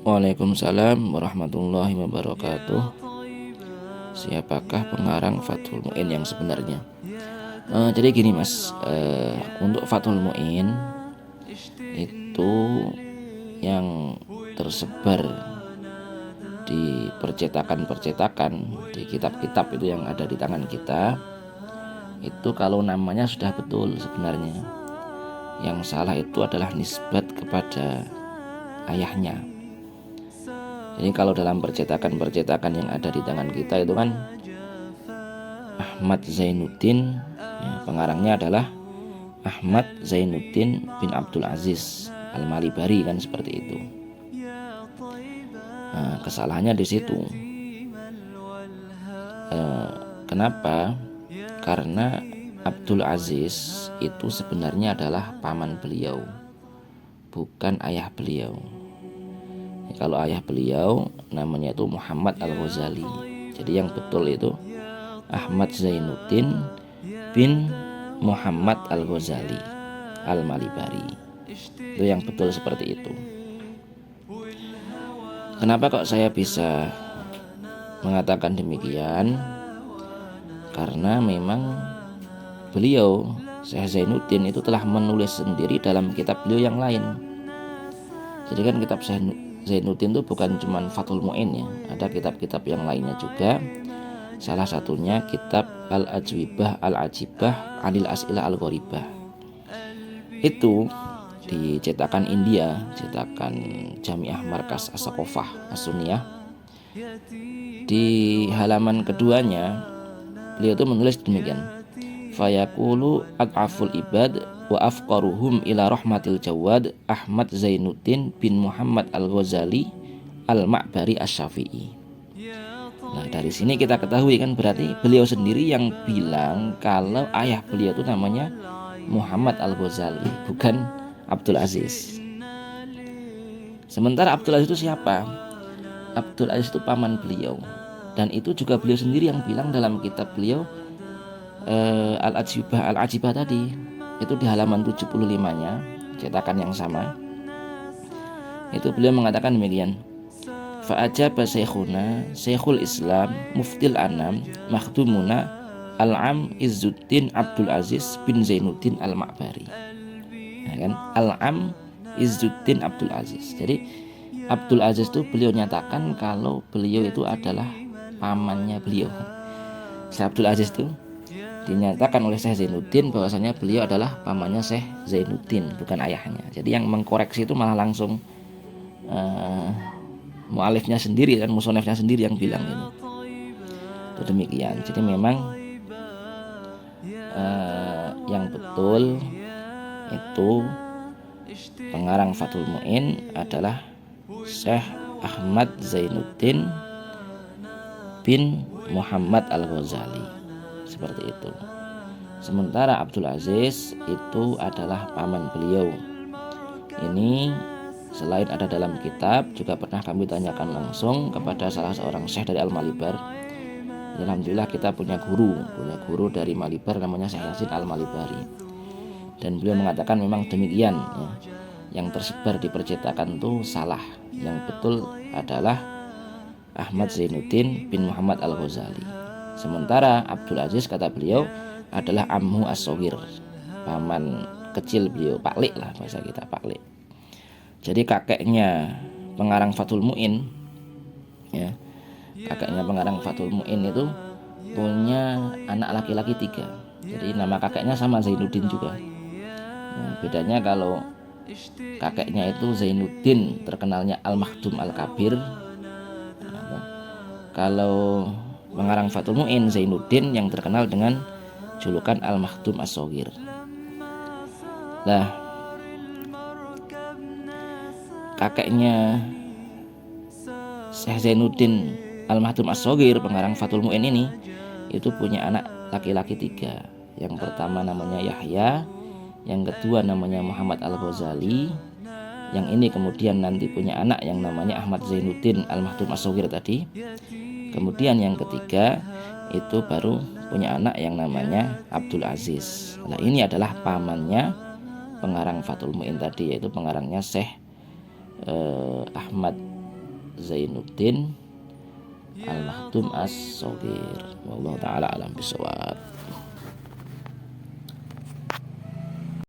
Waalaikumsalam warahmatullahi wabarakatuh. Siapakah pengarang Fathul Mu'in yang sebenarnya? Jadi gini mas, untuk Fathul Mu'in itu yang tersebar di percetakan di kitab-kitab itu yang ada di tangan kita, itu kalau namanya sudah betul sebenarnya. Yang salah itu adalah nisbat kepada ayahnya. Jadi kalau dalam percetakan yang ada di tangan kita itu kan Ahmad Zainuddin, ya, pengarangnya adalah Ahmad Zainuddin bin Abdul Aziz Al-Malibari, kan seperti itu. Nah, kesalahannya di situ. Kenapa? Karena Abdul Aziz itu sebenarnya adalah paman beliau, bukan ayah beliau. Kalau ayah beliau namanya itu Muhammad Al-Ghazali. Jadi yang betul itu Ahmad Zainuddin bin Muhammad Al-Ghazali Al-Malibari. Itu yang betul seperti itu. Kenapa kok saya bisa mengatakan demikian? Karena memang beliau, Syekh Zainuddin, itu telah menulis sendiri dalam kitab beliau yang lain. Jadi kan kitab Zainuddin itu bukan cuma Fathul Mu'in ya, ada kitab-kitab yang lainnya juga. Salah satunya kitab Al-Ajwibah Al-Ajibah Anil As'ilah Al-Gharibah. Itu dicetakan India, cetakan Jamiah Markas As-Saqafah As-Sunniyah. Di halaman keduanya beliau itu menulis demikian: fayaqulu ad'aful ibad wa afqaruhum ila rahmatil jawad Ahmad Zainuddin bin Muhammad Al-Ghazali Al-Ma'bari Asy-Syafi'i. Nah, dari sini kita ketahui kan berarti beliau sendiri yang bilang kalau ayah beliau itu namanya Muhammad Al-Ghazali, bukan Abdul Aziz. Sementara Abdul Aziz itu siapa? Abdul Aziz itu paman beliau, dan itu juga beliau sendiri yang bilang dalam kitab beliau Al-Ajibah Al-Ajibah tadi, itu di halaman 75-nya, cetakan yang sama. Itu beliau mengatakan demikian: fa'ajaba syekhuna Syekhul Islam Muftil Anam Makhdumuna Al-Am Izzuddin Abdul Aziz bin Zainuddin Al-Ma'bari. Nah, kan? Al-Am Izzuddin Abdul Aziz. Jadi Abdul Aziz itu beliau nyatakan kalau beliau itu adalah pamannya beliau. Syekh Abdul Aziz itu dinyatakan oleh Syekh Zainuddin bahwasanya beliau adalah pamannya Syekh Zainuddin, bukan ayahnya. Jadi yang mengkoreksi itu malah langsung mu'alifnya sendiri, dan musonefnya sendiri yang bilang itu demikian. Jadi memang yang betul itu pengarang Fathul Mu'in adalah Syekh Ahmad Zainuddin bin Muhammad Al-Ghazali, seperti itu. Sementara Abdul Aziz itu adalah paman beliau. Ini selain ada dalam kitab, juga pernah kami tanyakan langsung kepada salah seorang syekh dari Al-Malibar. Alhamdulillah kita punya guru dari Malibar namanya Syekh Yasin Al-Malibari, dan beliau mengatakan memang demikian ya. Yang tersebar di percetakan itu salah. Yang betul adalah Ahmad Zainuddin bin Muhammad Al-Ghazali. Sementara Abdul Aziz, kata beliau, adalah ammu as-soghir, paman kecil beliau, paklik lah bahasa kita, paklik. Jadi kakeknya pengarang Fathul Mu'in ya, kakeknya pengarang Fathul Mu'in itu punya anak laki-laki 3. Jadi nama kakeknya sama Zainuddin juga. Nah, bedanya kalau kakeknya itu Zainuddin terkenalnya Al-Makhdum Al-Kabir. Kalau pengarang Fathul Mu'in Zainuddin yang terkenal dengan julukan Al-Makhdum As-Soghir. Nah, kakeknya Syekh Zainuddin Al-Makhdum As-Soghir, pengarang Fathul Mu'in ini, itu punya anak laki-laki 3. Yang pertama namanya Yahya, yang kedua namanya Muhammad Al-Ghazali, yang ini kemudian nanti punya anak yang namanya Ahmad Zainuddin Al-Makhdum As-Soghir tadi. Kemudian yang ketiga itu baru punya anak yang namanya Abdul Aziz. Nah, ini adalah pamannya pengarang Fathul Mu'in tadi, yaitu pengarangnya Syekh Ahmad Zainuddin Al-Maktum As-Shogir. Wallahu taala alam bisawab.